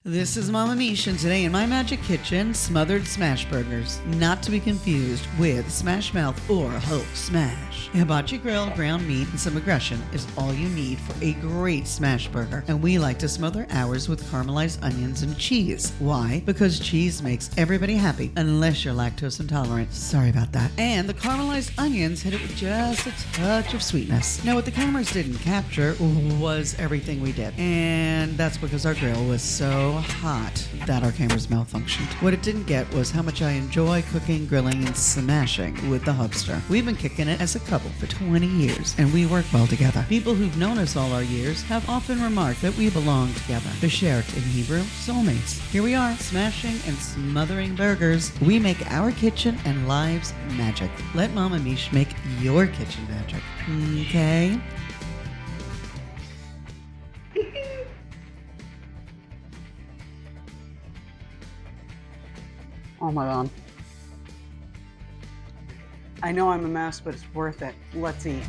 This is Mama Miche, and today in my magic kitchen, Smothered Smashburgers. Not to be confused with Smash Mouth or Hulk Smash. A hibachi grill, ground meat, and some aggression is all you need for a great Smashburger. And we like to smother ours with caramelized onions and cheese. Why? Because cheese makes everybody happy, unless you're lactose intolerant. Sorry about that. And the caramelized onions hit it with just a touch of sweetness. Now, what the cameras didn't capture was everything we did. And that's because our grill was so hot that our cameras malfunctioned. What it didn't get was how much I enjoy cooking, grilling, and smashing with the hubster. We've been kicking it as a couple for 20 years, and we work well together. People who've known us all our years have often remarked that we belong together. Beshert in Hebrew, soulmates. Here we are, smashing and smothering burgers. We make our kitchen and lives magic. Let Mama Miche make your kitchen magic. Okay? Oh my God. I know I'm a mess, but it's worth it. Let's eat.